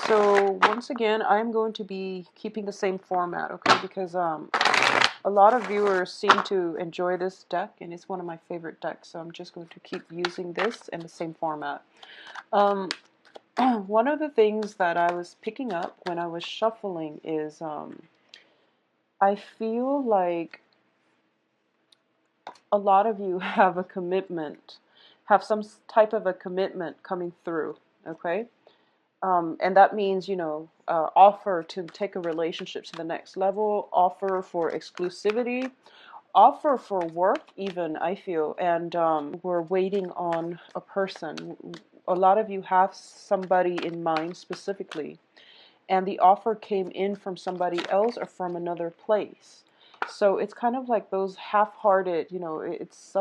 So once again, I'm going to be keeping the same format, okay? Because a lot of viewers seem to enjoy this deck, and it's one of my favorite decks. So I'm just going to keep using this in the same format. Um, one of the things that I was picking up when I was shuffling is I feel like a lot of you have a commitment, have some type of a commitment coming through, okay? And that means, offer to take a relationship to the next level, offer for exclusivity, offer for work, even, I feel. And we're waiting on a person. A lot of you have somebody in mind specifically, and the offer came in from somebody else or from another place. So it's kind of like those half-hearted, it's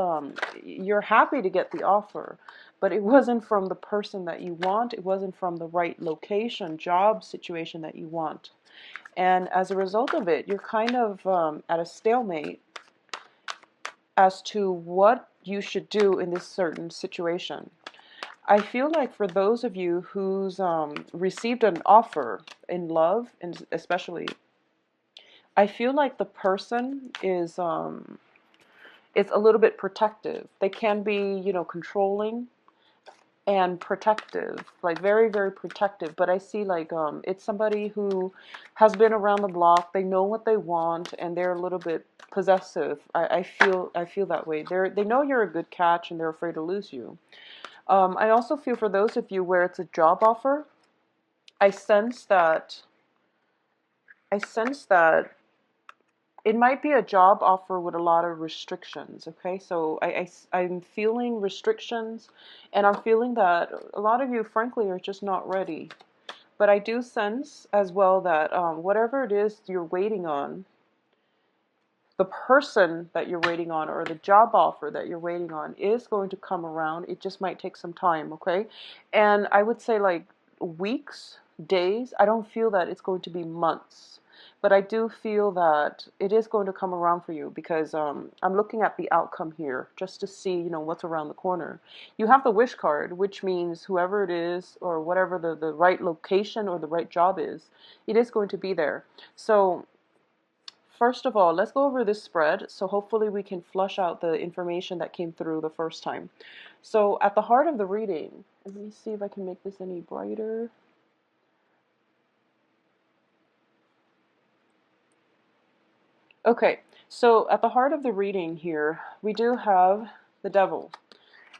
you're happy to get the offer, but it wasn't from the person that you want. It wasn't from the right location, job situation that you want. And as a result of it, you're kind of at a stalemate as to what you should do in this certain situation. I feel like for those of you who's received an offer in love, and especially, I feel like the person is a little bit protective. They can be, controlling and protective, like very, very protective. But I see like it's somebody who has been around the block. They know what they want, and they're a little bit possessive. I feel that way. They know you're a good catch, and they're afraid to lose you. I also feel for those of you where it's a job offer, I sense that I sense that it might be a job offer with a lot of restrictions. Okay, so I'm feeling restrictions, and I'm feeling that a lot of you, frankly, are just not ready. But I do sense as well that whatever it is you're waiting on, the person that you're waiting on or the job offer that you're waiting on is going to come around. It just might take some time, okay? And I would say like weeks, days. I don't feel that it's going to be months. But I do feel that it is going to come around for you because I'm looking at the outcome here just to see, what's around the corner. You have the wish card, which means whoever it is or whatever the right location or the right job is, it is going to be there. So first of all, let's go over this spread, so hopefully we can flush out the information that came through the first time. So at the heart of the reading, let me see if I can make this any brighter. Okay, so at the heart of the reading here, we do have the devil.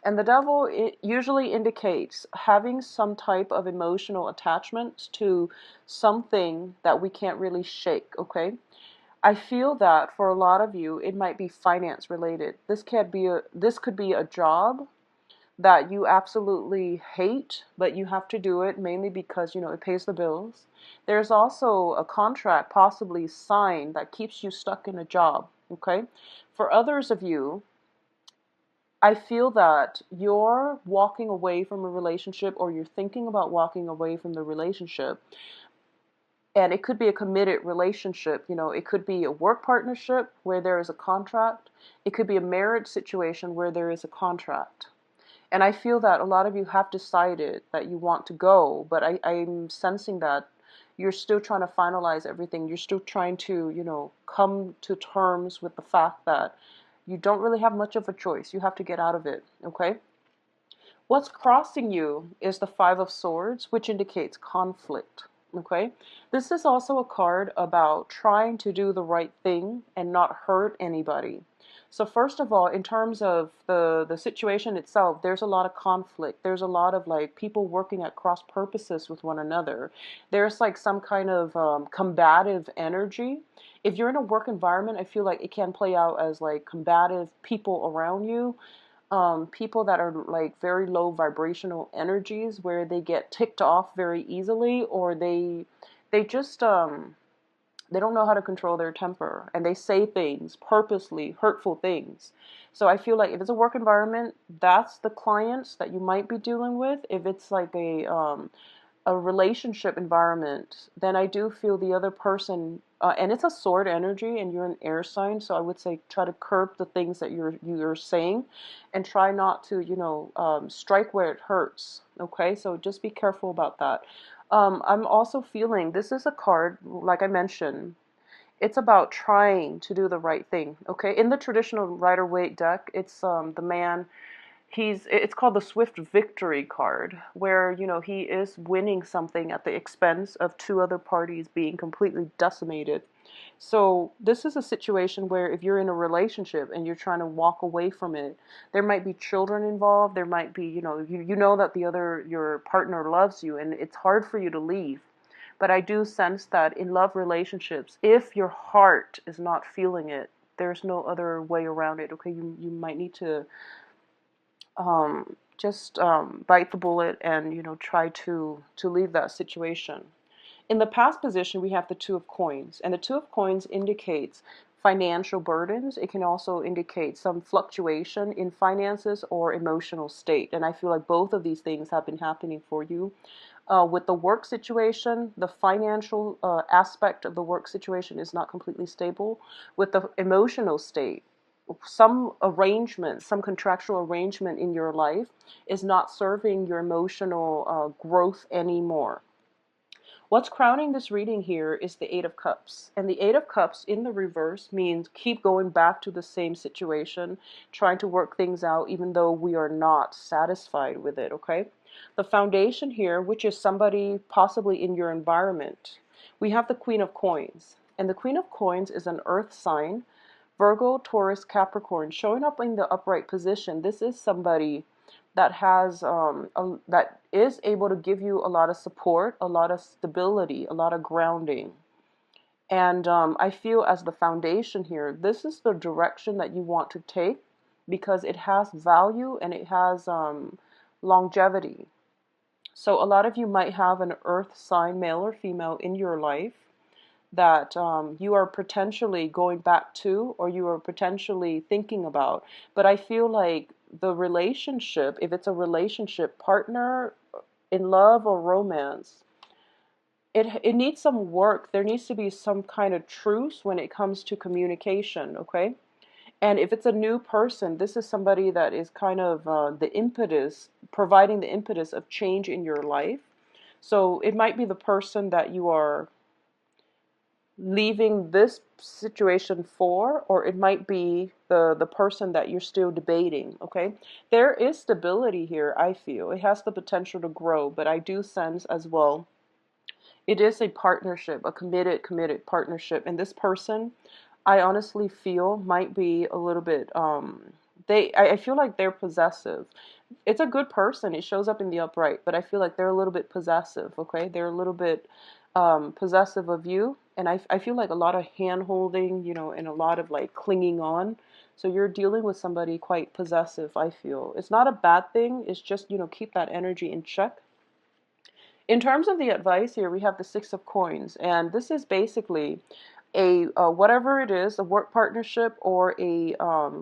And the devil, it usually indicates having some type of emotional attachment to something that we can't really shake, okay? I feel that for a lot of you, it might be finance related. This could be a job that you absolutely hate, but you have to do it mainly because, it pays the bills. There's also a contract possibly signed that keeps you stuck in a job, okay? For others of you, I feel that you're walking away from a relationship or you're thinking about walking away from the relationship, and it could be a committed relationship. It could be a work partnership where there is a contract. It could be a marriage situation where there is a contract. And I feel that a lot of you have decided that you want to go, but I'm sensing that you're still trying to finalize everything. You're still trying to, come to terms with the fact that you don't really have much of a choice. You have to get out of it, okay? What's crossing you is the Five of Swords, which indicates conflict. Okay, this is also a card about trying to do the right thing and not hurt anybody. So first of all, in terms of the situation itself, there's a lot of conflict. There's a lot of like people working at cross purposes with one another. There's like some kind of combative energy. If you're in a work environment, I feel like it can play out as like combative people around you, people that are like very low vibrational energies where they get ticked off very easily, or they just they don't know how to control their temper, and they say things purposely, hurtful things. So I feel like if it's a work environment, that's the clients that you might be dealing with. If it's like a relationship environment, then I do feel the other person, and it's a sword energy, and you're an air sign, so I would say try to curb the things that you're saying, and try not to, strike where it hurts. Okay, so just be careful about that. I'm also feeling this is a card, like I mentioned, it's about trying to do the right thing. Okay, in the traditional Rider-Waite deck, it's the man. It's called the Swift Victory card, where he is winning something at the expense of two other parties being completely decimated. So this is a situation where if you're in a relationship and you're trying to walk away from it, there might be children involved. There might be, you know that your partner loves you, and it's hard for you to leave. But I do sense that in love relationships, if your heart is not feeling it, there's no other way around it. Okay, you might need to just bite the bullet and try to leave that situation. In the past position, we have the Two of Coins, and the Two of Coins indicates financial burdens. It can also indicate some fluctuation in finances or emotional state, and I feel like both of these things have been happening for you. With the work situation, the financial aspect of the work situation is not completely stable. With the emotional state, some arrangement, some contractual arrangement in your life is not serving your emotional growth anymore. What's crowning this reading here is the Eight of Cups. And the Eight of Cups in the reverse means keep going back to the same situation, trying to work things out even though we are not satisfied with it, okay? The foundation here, which is somebody possibly in your environment, we have the Queen of Coins. And the Queen of Coins is an earth sign, Virgo, Taurus, Capricorn, showing up in the upright position. This is somebody that that is able to give you a lot of support, a lot of stability, a lot of grounding. And I feel as the foundation here, this is the direction that you want to take because it has value and it has longevity. So a lot of you might have an earth sign, male or female, in your life that you are potentially going back to or you are potentially thinking about. But I feel like the relationship, if it's a relationship, partner in love or romance, it needs some work. There needs to be some kind of truce when it comes to communication, okay? And if it's a new person, this is somebody that is kind of the impetus, providing the impetus of change in your life. So it might be the person that you are leaving this situation for, or it might be the person that you're still debating, okay? There is stability here, I feel. It has the potential to grow, but I do sense as well it is a partnership, a committed partnership. And this person, I honestly feel might be a little bit I feel like they're possessive. It's a good person. It shows up in the upright, but I feel like they're a little bit possessive, okay? They're a little bit possessive of you. And I feel like a lot of hand holding, and a lot of like clinging on. So you're dealing with somebody quite possessive, I feel. It's not a bad thing. It's just, keep that energy in check. In terms of the advice here, we have the Six of Coins, and this is basically a whatever it is, a work partnership or a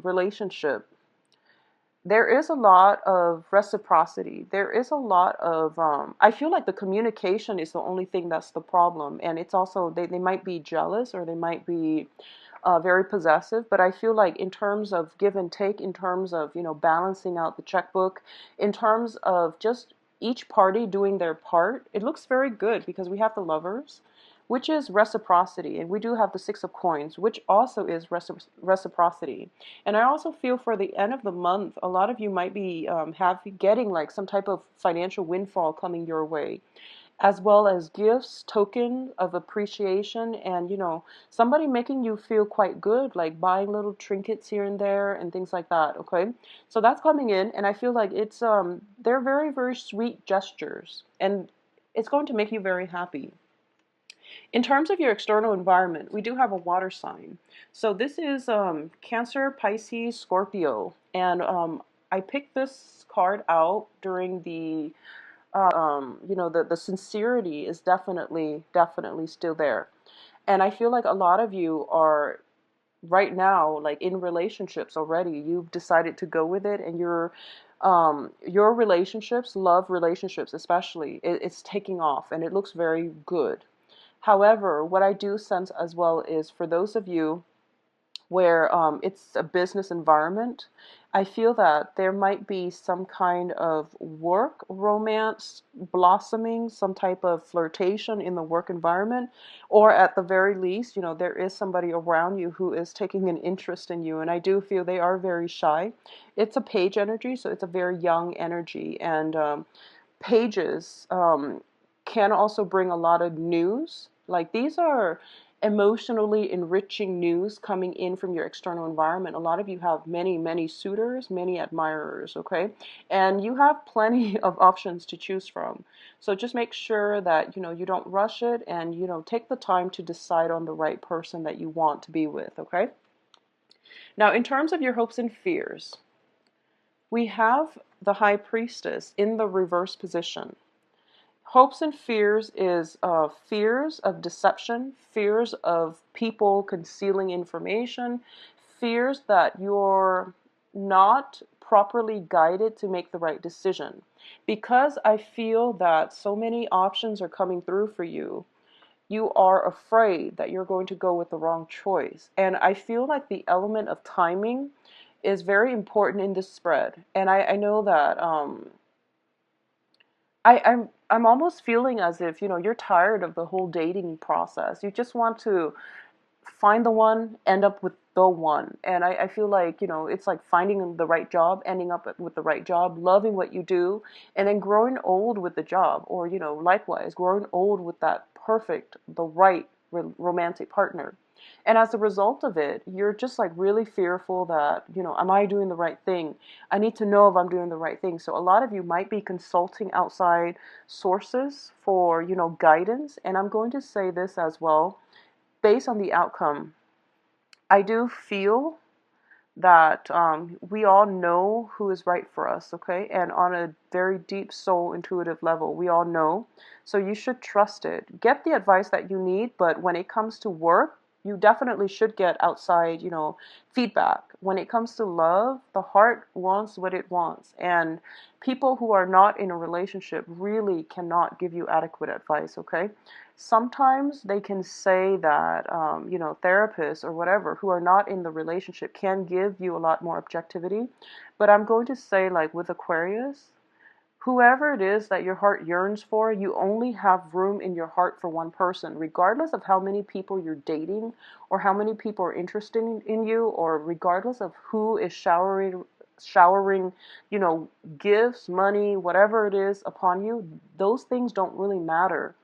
relationship. There is a lot of reciprocity. There is a lot of, I feel like the communication is the only thing that's the problem. And it's also, they might be jealous or they might be very possessive. But I feel like in terms of give and take, in terms of, balancing out the checkbook, in terms of just each party doing their part, it looks very good because we have the Lovers, which is reciprocity. And we do have the Six of Coins, which also is reciprocity. And I also feel for the end of the month, a lot of you might be getting like some type of financial windfall coming your way, as well as gifts, token of appreciation, and somebody making you feel quite good, like buying little trinkets here and there and things like that. Okay, so that's coming in, and I feel like it's they're very, very sweet gestures, and it's going to make you very happy. In terms of your external environment, we do have a water sign. So this is Cancer, Pisces, Scorpio. And I picked this card out during the sincerity is definitely still there. And I feel like a lot of you are right now, like in relationships already. You've decided to go with it, and your relationships, love relationships especially, it's taking off and it looks very good. However, what I do sense as well is for those of you where it's a business environment, I feel that there might be some kind of work romance blossoming, some type of flirtation in the work environment, or at the very least, there is somebody around you who is taking an interest in you. And I do feel they are very shy. It's a page energy, so it's a very young energy. And pages can also bring a lot of news. Like these are emotionally enriching news coming in from your external environment. A lot of you have many, many suitors, many admirers, okay? And you have plenty of options to choose from. So just make sure that, you don't rush it and, take the time to decide on the right person that you want to be with, okay? Now, in terms of your hopes and fears, we have the High Priestess in the reverse position. Hopes and fears is fears of deception, fears of people concealing information, fears that you're not properly guided to make the right decision. Because I feel that so many options are coming through for you, you are afraid that you're going to go with the wrong choice. And I feel like the element of timing is very important in this spread. And I know that I'm almost feeling as if, you're tired of the whole dating process. You just want to find the one, end up with the one. And I feel like, it's like finding the right job, ending up with the right job, loving what you do, and then growing old with the job. Or, likewise, growing old with that perfect, the right romantic partner. And as a result of it, you're just like really fearful that, am I doing the right thing? I need to know if I'm doing the right thing. So a lot of you might be consulting outside sources for, guidance. And I'm going to say this as well, based on the outcome. I do feel that we all know who is right for us, okay? And on a very deep soul intuitive level, we all know. So you should trust it. Get the advice that you need, but when it comes to work, you definitely should get outside, feedback. When it comes to love, the heart wants what it wants. And people who are not in a relationship really cannot give you adequate advice, okay? Sometimes they can say that, therapists or whatever who are not in the relationship can give you a lot more objectivity. But I'm going to say, like with Aquarius, whoever it is that your heart yearns for, you only have room in your heart for one person, regardless of how many people you're dating or how many people are interested in you, or regardless of who is showering, gifts, money, whatever it is upon you. Those things don't really matter.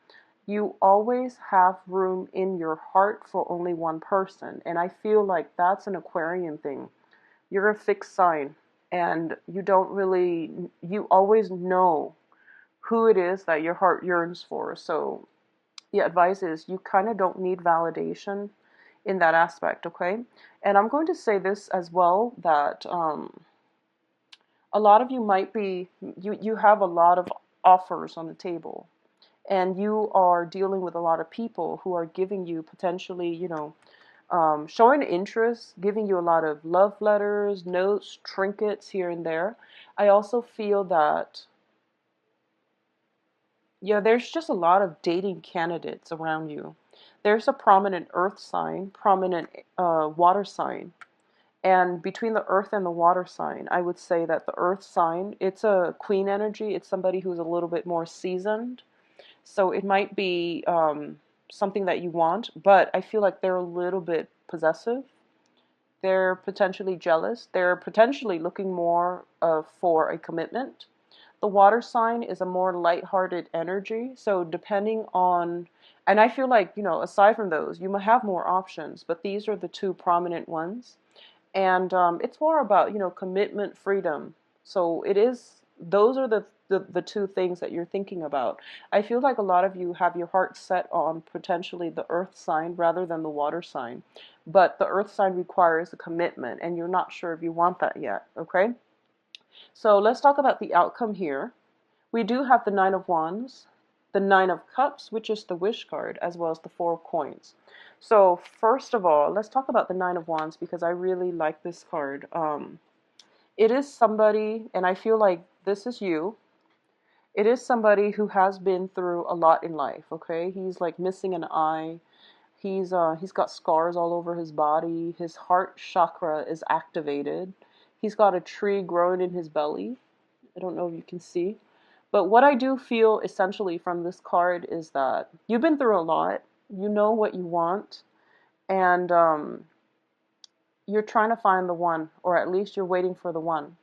You always have room in your heart for only one person. And I feel like that's an Aquarian thing. You're a fixed sign, and you always know who it is that your heart yearns for. So the advice is you kind of don't need validation in that aspect, okay? And I'm going to say this as well, that a lot of you might be, you have a lot of offers on the table, and you are dealing with a lot of people who are giving you potentially, showing interest, giving you a lot of love letters, notes, trinkets here and there. I also feel that, yeah, there's just a lot of dating candidates around you. There's a prominent earth sign, prominent water sign. And between the earth and the water sign, I would say that the earth sign, it's a queen energy. It's somebody who's a little bit more seasoned. So it might be something that you want, but I feel like they're a little bit possessive. They're potentially jealous. They're potentially looking more for a commitment. The water sign is a more lighthearted energy. So depending on, and I feel like, aside from those, you might have more options, but these are the two prominent ones. And it's more about, commitment, freedom. So it is, those are the two things that you're thinking about. I feel like a lot of you have your heart set on potentially the earth sign rather than the water sign. But the earth sign requires a commitment, and you're not sure if you want that yet, okay? So let's talk about the outcome here. We do have the Nine of Wands, the Nine of Cups, which is the wish card, as well as the Four of Coins. So first of all, let's talk about the Nine of Wands, because I really like this card. It is somebody, and I feel like this is you. It is somebody who has been through a lot in life, okay? He's like missing an eye. He's got scars all over his body. His heart chakra is activated. He's got a tree growing in his belly. I don't know if you can see. But what I do feel essentially from this card is that you've been through a lot. You know what you want. And you're trying to find the one, or at least you're waiting for the one.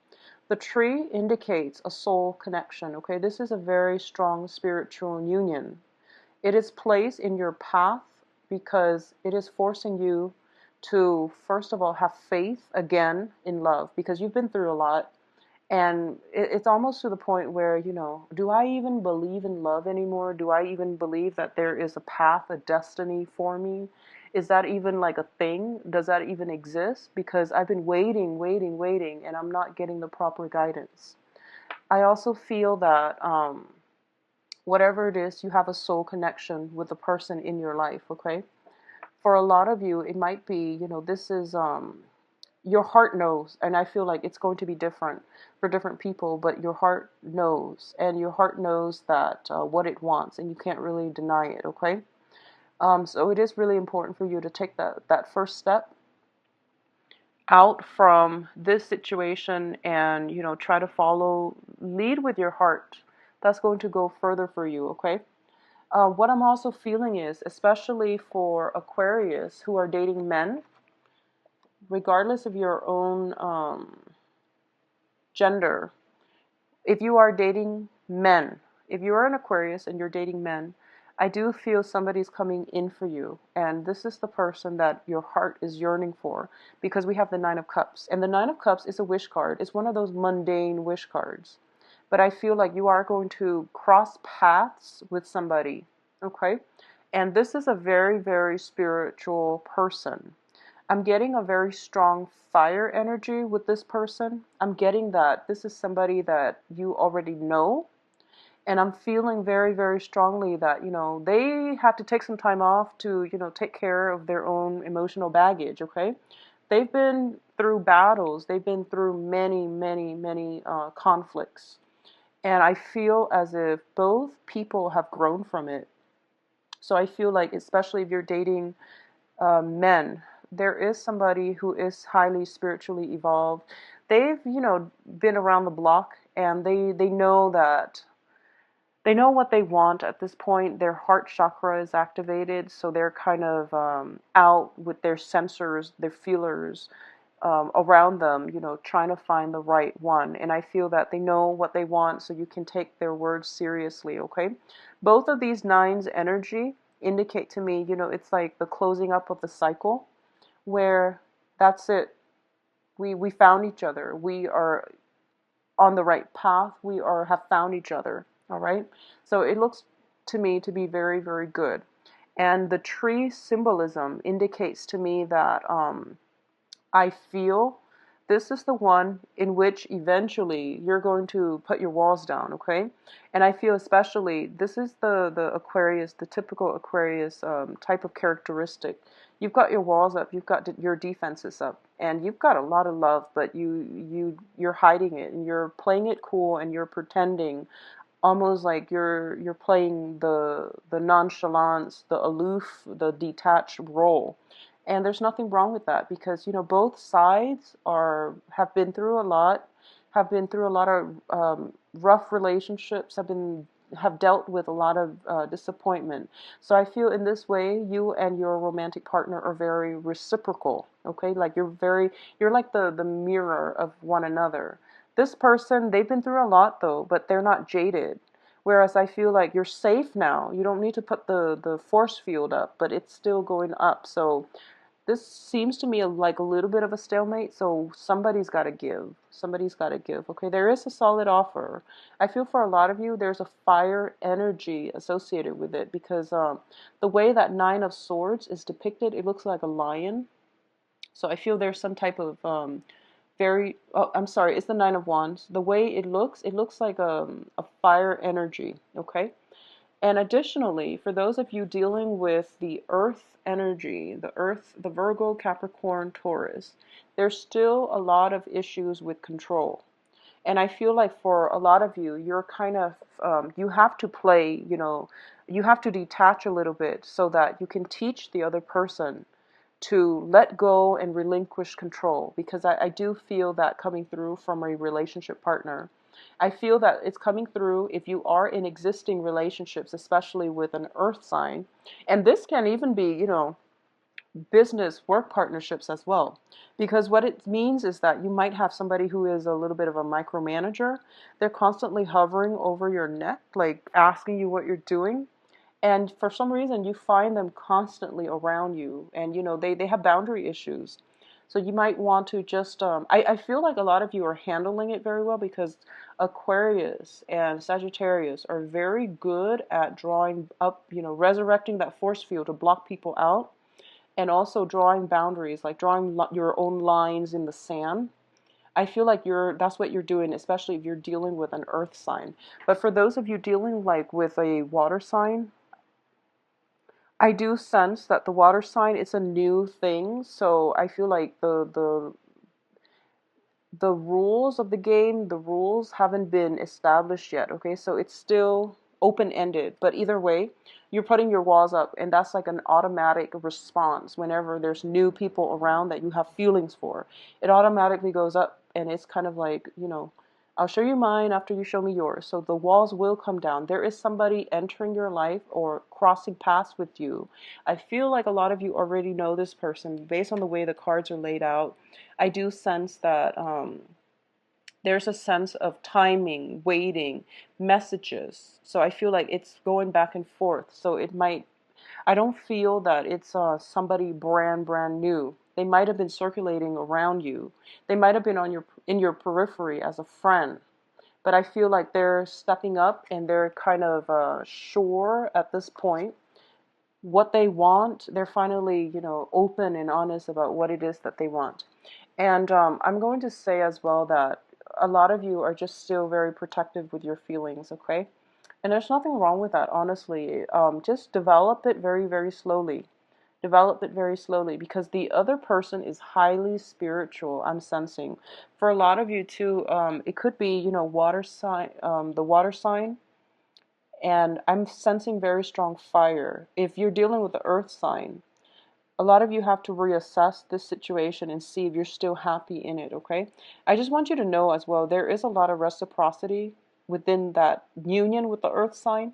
The tree indicates a soul connection, okay? This is a very strong spiritual union. It is placed in your path because it is forcing you to, first of all, have faith again in love, because you've been through a lot. And it's almost to the point where, do I even believe in love anymore? Do I even believe that there is a path, a destiny for me? Is that even like a thing? Does that even exist? Because I've been waiting, waiting, waiting, and I'm not getting the proper guidance. I also feel that whatever it is, you have a soul connection with the person in your life, okay? For a lot of you, it might be, this is your heart knows, and I feel like it's going to be different for different people, but your heart knows, and your heart knows that what it wants, and you can't really deny it, okay? So it is really important for you to take that first step out from this situation and, try to lead with your heart. That's going to go further for you, okay? What I'm also feeling is, especially for Aquarius who are dating men, regardless of your own gender, if you are dating men, if you are an Aquarius and you're dating men, I do feel somebody's coming in for you. And this is the person that your heart is yearning for, because we have the Nine of Cups. And the Nine of Cups is a wish card. It's one of those mundane wish cards. But I feel like you are going to cross paths with somebody, okay? And this is a very, very spiritual person. I'm getting a very strong fire energy with this person. I'm getting that this is somebody that you already know. And I'm feeling very, very strongly that, they had to take some time off to, take care of their own emotional baggage, okay? They've been through battles. They've been through many, many, many conflicts. And I feel as if both people have grown from it. So I feel like, especially if you're dating men, there is somebody who is highly spiritually evolved. They've, been around the block, and they know that they know what they want at this point. Their heart chakra is activated, so they're kind of out with their sensors, their feelers around them, trying to find the right one. And I feel that they know what they want, so you can take their words seriously, okay? Both of these nines energy indicate to me, it's like the closing up of the cycle, where that's it. We found each other. We are on the right path. We have found each other. All right. So it looks to me to be very, very good. And the tree symbolism indicates to me that I feel this is the one in which eventually you're going to put your walls down, okay? And I feel especially this is the Aquarius, the typical Aquarius type of characteristic. You've got your walls up, you've got your defenses up, and you've got a lot of love, but you're hiding it, and you're playing it cool, and you're pretending, almost like you're playing the nonchalance, the aloof, the detached role. And there's nothing wrong with that, because both sides have been through a lot, of rough relationships, have dealt with a lot of disappointment. So I feel in this way you and your romantic partner are very reciprocal, okay? Like you're like the mirror of one another. This person, they've been through a lot though, but they're not jaded. Whereas I feel like you're safe now. You don't need to put the force field up, but it's still going up. So this seems to me like a little bit of a stalemate, so somebody's got to give. Somebody's got to give. Okay, there is a solid offer. I feel for a lot of you, there's a fire energy associated with it, because the way that Nine of Swords is depicted, it looks like a lion. So I feel there's some type of I'm sorry, it's the Nine of Wands. The way it looks like a fire energy, okay? And additionally, for those of you dealing with the earth energy, the Virgo, Capricorn, Taurus, there's still a lot of issues with control. And I feel like for a lot of you, you're kind of, you have to play, you have to detach a little bit so that you can teach the other person to let go and relinquish control, because I do feel that coming through from a relationship partner. I feel that it's coming through if you are in existing relationships, especially with an earth sign. And this can even be, business work partnerships as well. Because what it means is that you might have somebody who is a little bit of a micromanager. They're constantly hovering over your neck, like asking you what you're doing. And for some reason, you find them constantly around you. And, they have boundary issues. So you might want to just, I feel like a lot of you are handling it very well, because Aquarius and Sagittarius are very good at drawing up, resurrecting that force field to block people out, and also drawing boundaries, like drawing your own lines in the sand. I feel like that's what you're doing, especially if you're dealing with an earth sign. But for those of you dealing like with a water sign, I do sense that the water sign is a new thing. So I feel like the rules of the game, the rules haven't been established yet, okay? So it's still open-ended, but either way, you're putting your walls up, and that's like an automatic response whenever there's new people around that you have feelings for. It automatically goes up, and it's kind of like, I'll show you mine after you show me yours. So the walls will come down. There is somebody entering your life or crossing paths with you. I feel like a lot of you already know this person based on the way the cards are laid out. I do sense that there's a sense of timing, waiting, messages. So I feel like it's going back and forth. So I don't feel that it's somebody brand new. They might have been circulating around you. They might have been in your periphery as a friend. But I feel like they're stepping up, and they're kind of sure at this point what they want. They're finally, open and honest about what it is that they want. And I'm going to say as well that a lot of you are just still very protective with your feelings, okay? And there's nothing wrong with that, honestly. Just develop it very, very slowly. Develop it very slowly, because the other person is highly spiritual, I'm sensing. For a lot of you too, it could be, water sign, the water sign. And I'm sensing very strong fire. If you're dealing with the earth sign, a lot of you have to reassess this situation and see if you're still happy in it, okay? I just want you to know as well, there is a lot of reciprocity within that union with the earth sign.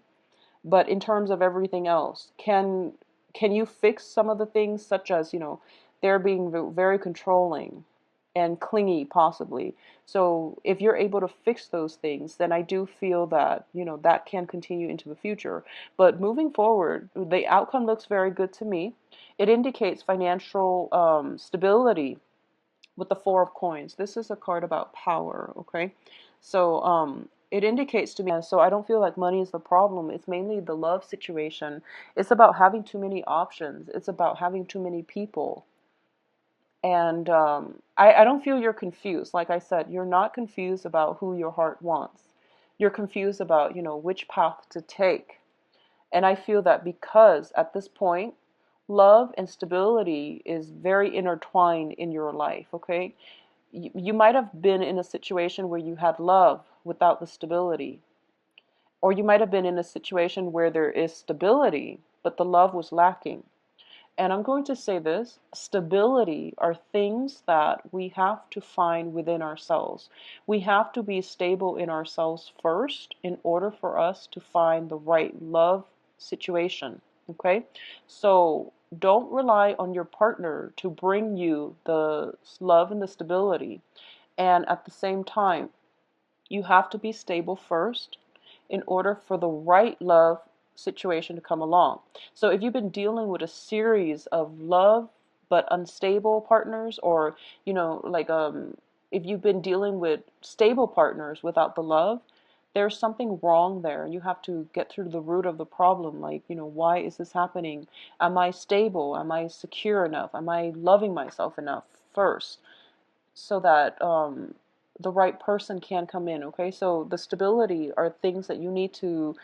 But in terms of everything else, can you fix some of the things, such as, they're being very controlling and clingy possibly. So if you're able to fix those things, then I do feel that, that can continue into the future. But moving forward, the outcome looks very good to me. It indicates financial stability with the Four of Coins. This is a card about power, okay? So it indicates to me, so I don't feel like money is the problem. It's mainly the love situation. It's about having too many options. It's about having too many people. And I don't feel you're confused. Like I said, you're not confused about who your heart wants. You're confused about, which path to take. And I feel that because at this point, love and stability is very intertwined in your life, okay? You might have been in a situation where you had love without the stability. Or you might have been in a situation where there is stability, but the love was lacking. And I'm going to say this, stability are things that we have to find within ourselves. We have to be stable in ourselves first in order for us to find the right love situation, okay? So don't rely on your partner to bring you the love and the stability. And at the same time, you have to be stable first in order for the right love situation to come along. So if you've been dealing with a series of love but unstable partners, or if you've been dealing with stable partners without the love, there's something wrong there. You have to get through the root of the problem. Like, why is this happening? Am I stable? Am I secure enough? Am I loving myself enough first, so that the right person can come in, okay? So the stability are things that you need to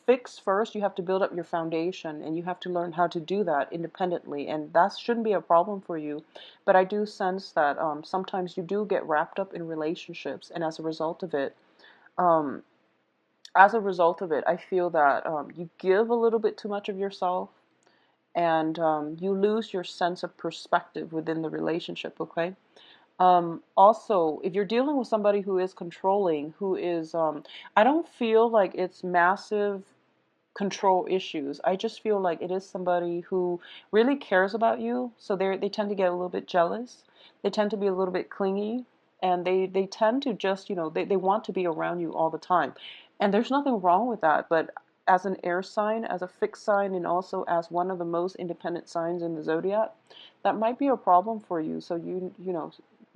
fix first. You have to build up your foundation, and you have to learn how to do that independently, and that shouldn't be a problem for you. But I do sense that sometimes you do get wrapped up in relationships, and um, as a result of it, I feel that you give a little bit too much of yourself, and you lose your sense of perspective within the relationship, okay? Also, if you're dealing with somebody who is controlling, who is, I don't feel like it's massive control issues. I just feel like it is somebody who really cares about you. So they tend to get a little bit jealous. They tend to be a little bit clingy, and they tend to just, they want to be around you all the time. And there's nothing wrong with that. But as an air sign, as a fixed sign, and also as one of the most independent signs in the zodiac, that might be a problem for you. So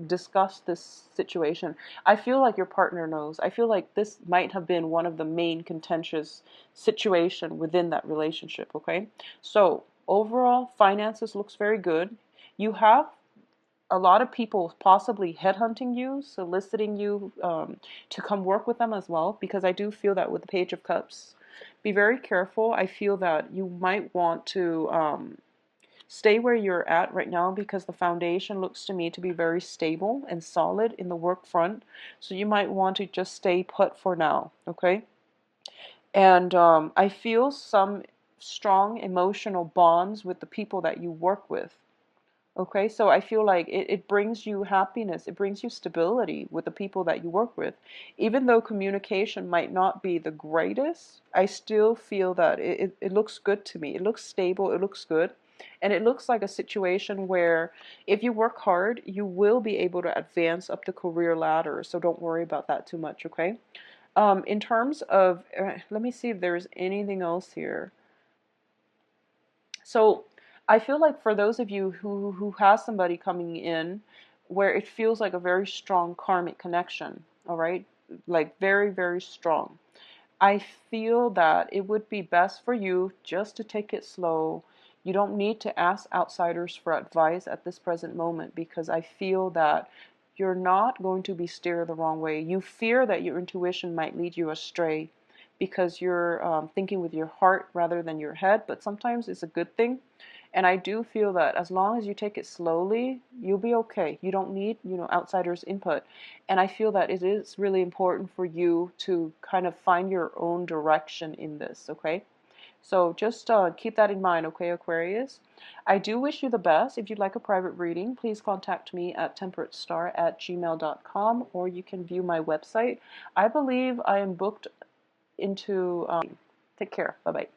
discuss this situation. I feel like your partner knows. I feel like this might have been one of the main contentious situation within that relationship, okay? So overall, finances looks very good. You have a lot of people possibly headhunting you, soliciting you to come work with them as well, because I do feel that with the Page of Cups, be very careful. I feel that you might want to stay where you're at right now, because the foundation looks to me to be very stable and solid in the work front. So you might want to just stay put for now, okay? And I feel some strong emotional bonds with the people that you work with. Okay, so I feel like it brings you happiness, it brings you stability with the people that you work with. Even though communication might not be the greatest, I still feel that it looks good to me. It looks stable, it looks good. And it looks like a situation where if you work hard, you will be able to advance up the career ladder. So don't worry about that too much, okay? In terms of, let me see if there's anything else here. So I feel like for those of you who has somebody coming in where it feels like a very strong karmic connection, all right? Like very, very strong. I feel that it would be best for you just to take it slow. You don't need to ask outsiders for advice at this present moment, because I feel that you're not going to be steered the wrong way. You fear that your intuition might lead you astray because you're thinking with your heart rather than your head, but sometimes it's a good thing. And I do feel that as long as you take it slowly, you'll be okay. You don't need, outsiders' input. And I feel that it is really important for you to kind of find your own direction in this, okay? So just keep that in mind, okay, Aquarius? I do wish you the best. If you'd like a private reading, please contact me at temperatestar@gmail.com, or you can view my website. I believe I am booked into. Take care. Bye-bye.